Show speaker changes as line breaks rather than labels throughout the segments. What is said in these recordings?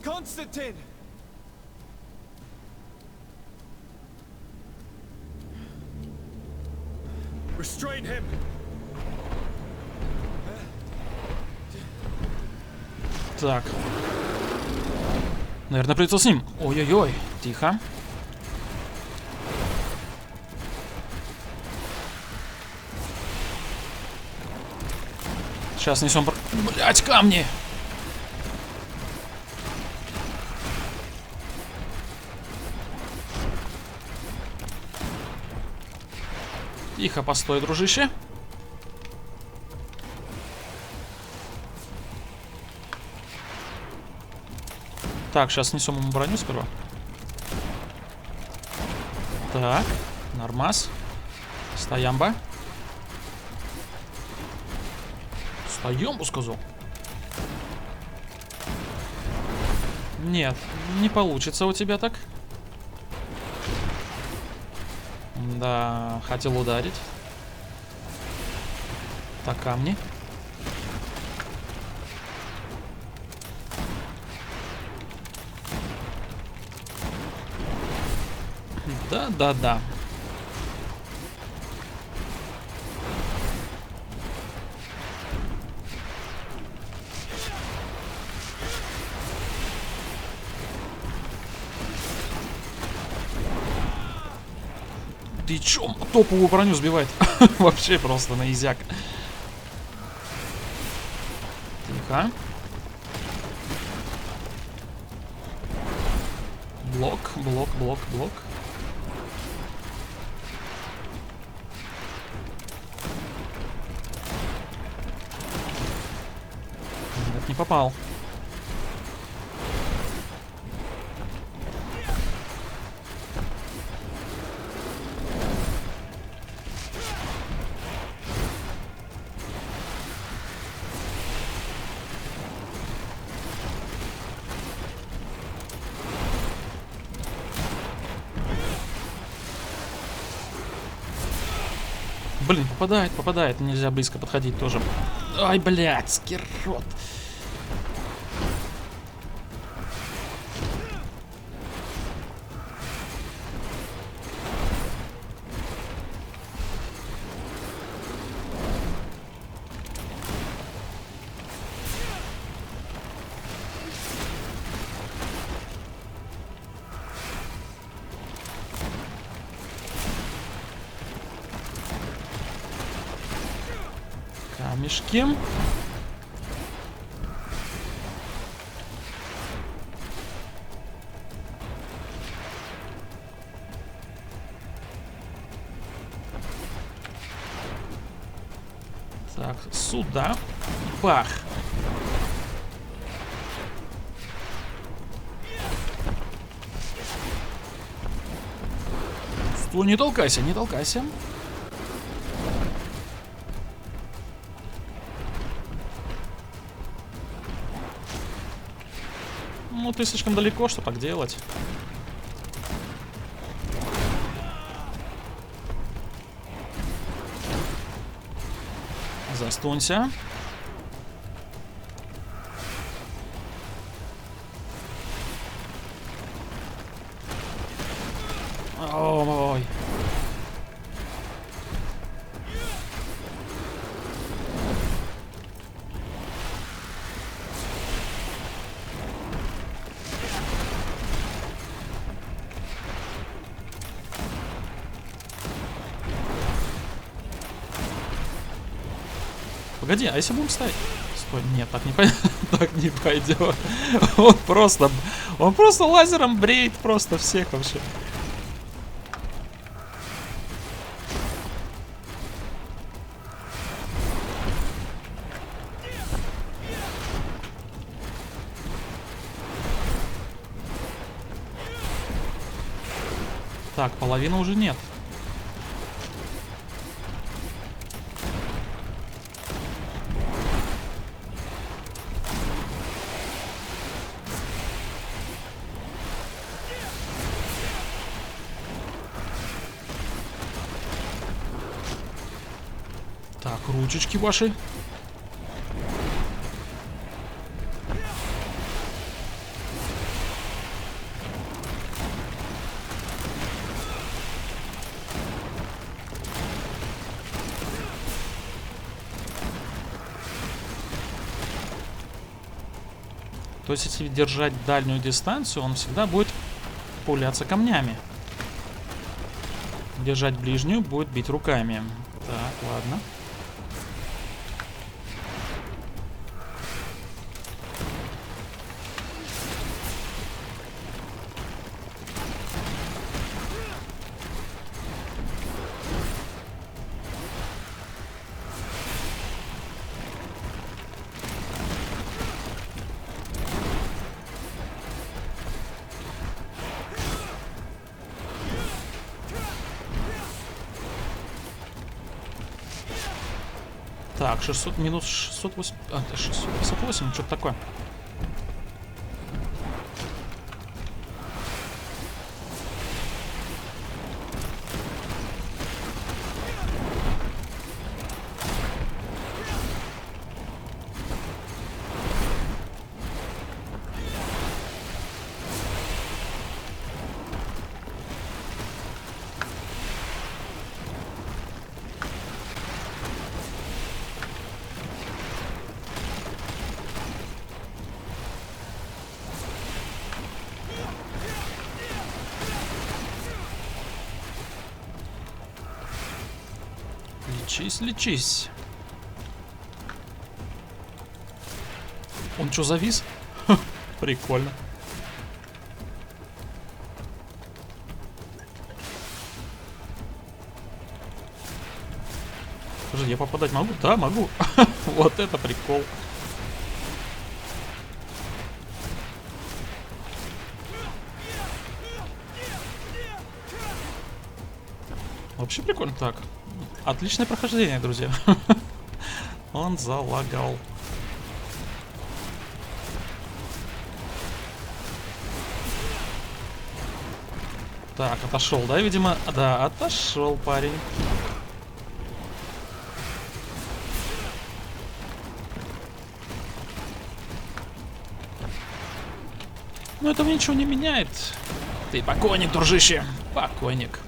Konstantin! Restrain him!
Так. Наверное, придется с ним. Ой-ой-ой. Тихо. Сейчас несем... Блять, камни! Тихо, постой, дружище. Так, сейчас несем ему броню сперва. Так, нормас. Стоямба. Стоямбу сказал. Нет, не получится у тебя так. Да, хотел ударить. Так, камни. Да. Ты чё? Топовую броню сбивает. Вообще просто на изяк. Тихо. Блок. Нет, не попал. Блин, попадает. Нельзя близко подходить тоже. Ай, блядь, скирот. Камешки. Так, сюда. Бах. Стой, не толкайся. Ну, ты слишком далеко, что так делать. Застунься. Ой. Погоди, а если будем ставить? Стой, нет, так не пойдет. Так не пойдет. Он просто лазером бреет просто всех вообще. Так, половины уже нет. Так, ручечки ваши. То есть, если держать дальнюю дистанцию, он всегда будет пуляться камнями. Держать ближнюю, будет бить руками. Так, ладно. Так, 600 минус 608... А, 658, что-то такое. Лечись, лечись. Он что, завис? Ха, прикольно. Подожди, я попадать могу? Да, могу. Вот это прикол. Вообще прикольно. Так. Отличное прохождение, друзья. Он залагал. Так, отошел, да, видимо? Да, отошел парень. Но это ничего не меняет. Ты покойник, дружище. Покойник.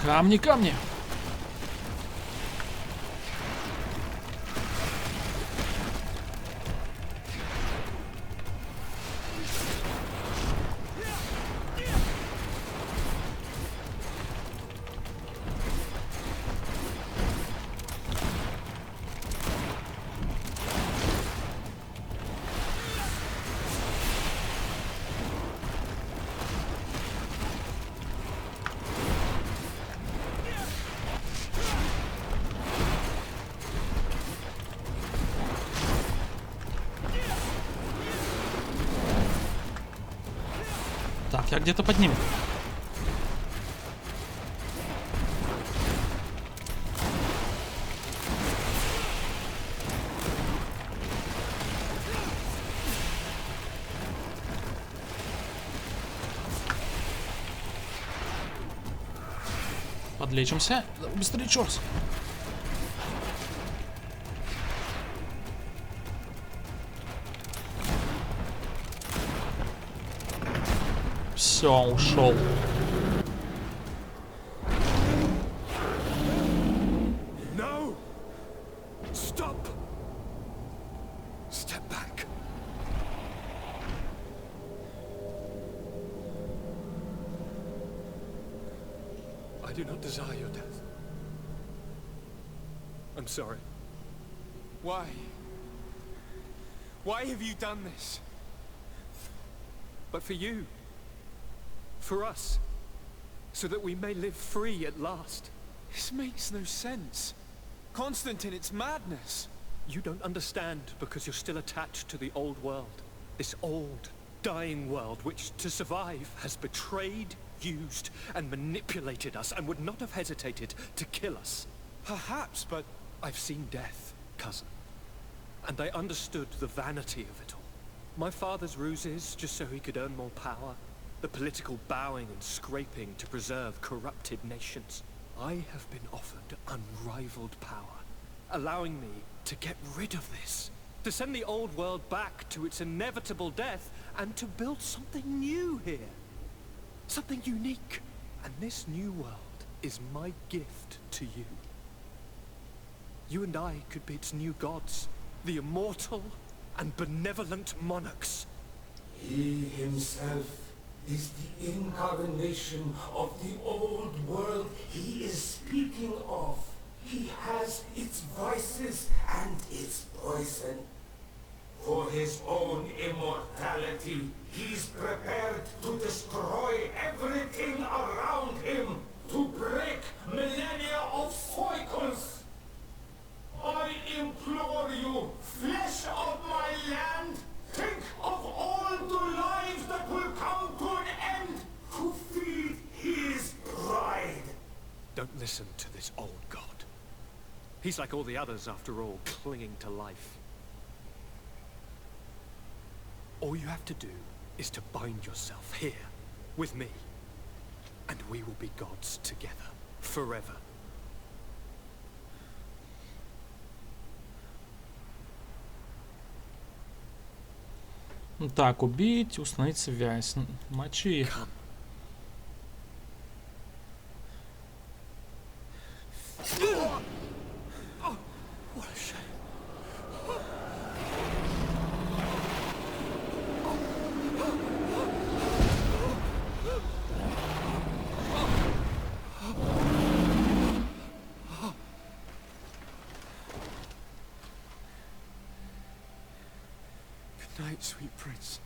Камни, камни. Так, я где-то под ним. Подлечимся. Быстрее, черт. Все, ушел.
No! Stop! Step back. I do not desire your death. I'm sorry.
Why? Why have you done this?
But for you. For us. So that we may live free at last.
This makes no sense. Constantine, it's madness.
You don't understand because you're still attached to the old world. This old, dying world which, to survive, has betrayed, used, and manipulated us and would not have hesitated to kill us.
Perhaps, but
I've seen death, cousin. And I understood the vanity of it all. My father's ruses just so he could earn more power. The political bowing and scraping to preserve corrupted nations. I have been offered unrivaled power, allowing me to get rid of this, to send the old world back to its inevitable death, and to build something new here. something unique. And this new world is my gift to you. You and I could be its new gods, the immortal and benevolent monarchs.
He himself is the incarnation of the old world he is speaking of. He has its vices and its poison. For his own immortality, he's prepared to destroy everything around him, to break millennia of cycles. I implore you, flesh of my land, think of all the lives that will come to an end to feed his pride.
Don't listen to this old god. He's like all the others, after all, clinging to life. All you have to do is to bind yourself here, with me, and we will be gods together, forever.
Так, убить, установить связь. Мочи их.
What a shame.
Good night, sweet prince.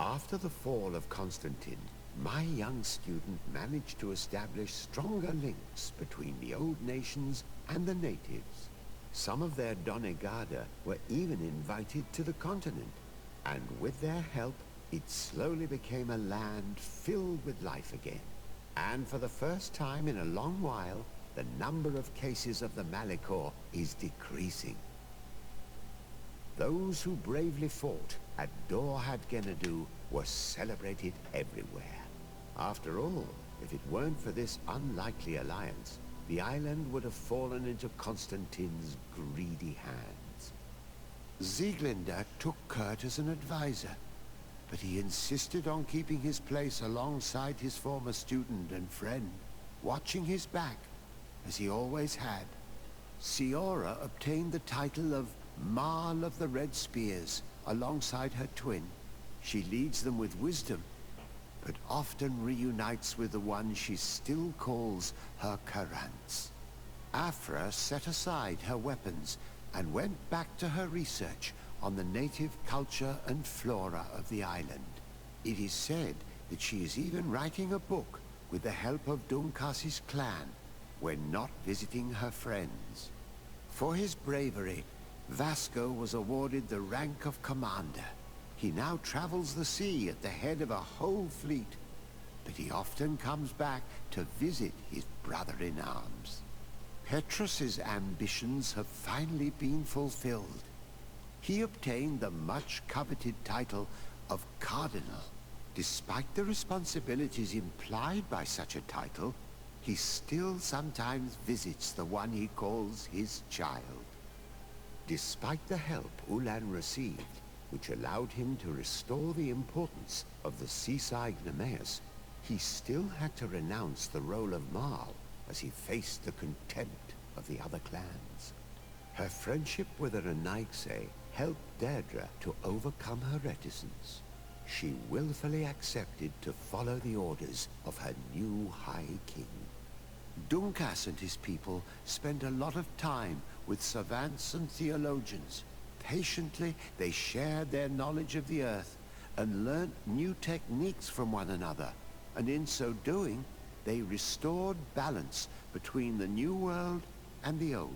After the fall of Constantine, my young student managed to establish stronger links between the old nations and the natives. Some of their donegada were even invited to the continent, and with their help, it slowly became a land filled with life again. And for the first time in a long while, the number of cases of the Malichor is decreasing. Those who bravely fought at Dorhad Genadu were celebrated everywhere. After all, if it weren't for this unlikely alliance, the island would have fallen into Constantine's greedy hands. Sieglinde took Kurt as an advisor, but he insisted on keeping his place alongside his former student and friend, watching his back, as he always had. Siora obtained the title of Marl of the Red Spears alongside her twin. She leads them with wisdom, but often reunites with the one she still calls her Karants. Afra set aside her weapons and went back to her research on the native culture and flora of the island. It is said that she is even writing a book with the help of Dunkas's clan when not visiting her friends. For his bravery, Vasco was awarded the rank of commander. He now travels the sea at the head of a whole fleet, but he often comes back to visit his brother-in-arms. Petrus's ambitions have finally been fulfilled. He obtained the much-coveted title of Cardinal. Despite the responsibilities implied by such a title, he still sometimes visits the one he calls his child. Despite the help Ulan received, which allowed him to restore the importance of the seaside Nemeus, he still had to renounce the role of Marl as he faced the contempt of the other clans. Her friendship with Aranaxe helped Deirdre to overcome her reticence. She willfully accepted to follow the orders of her new High King. Dunkas and his people spent a lot of time with savants and theologians. Patiently, they shared their knowledge of the earth and learnt new techniques from one another, and in so doing, they restored balance between the New World and the old.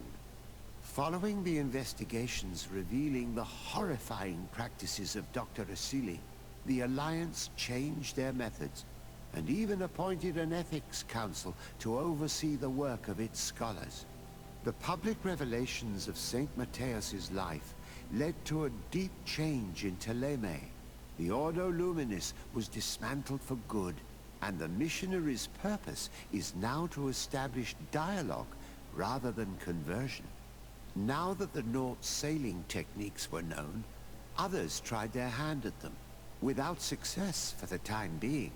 Following the investigations revealing the horrifying practices of Dr. Asili, the Alliance changed their methods and even appointed an ethics council to oversee the work of its scholars. The public revelations of St. Matthias's life led to a deep change in Teleme. The Ordo Luminis was dismantled for good, and the missionaries' purpose is now to establish dialogue rather than conversion. Now that the Naut's sailing techniques were known, others tried their hand at them, without success for the time being.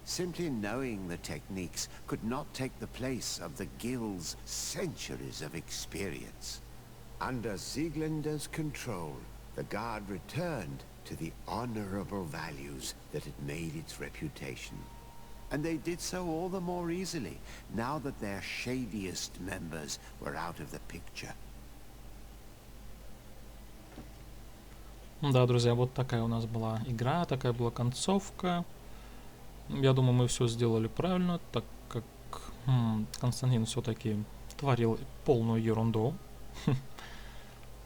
Simply knowing the techniques could not take the place of the Guild's centuries of experience. Under Sieglinder's control, the Guard returned to the honorable values that had made its reputation. And they did so all the more easily, now that their shadiest members were out of the picture.
Да, друзья, вот такая у нас была игра, такая была концовка. Я думаю, мы все сделали правильно, так как Константин все-таки творил полную ерунду.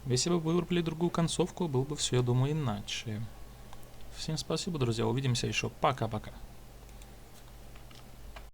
Если бы вы выбрали другую концовку, было бы все, я думаю, иначе. Всем спасибо, друзья, увидимся еще. Пока-пока.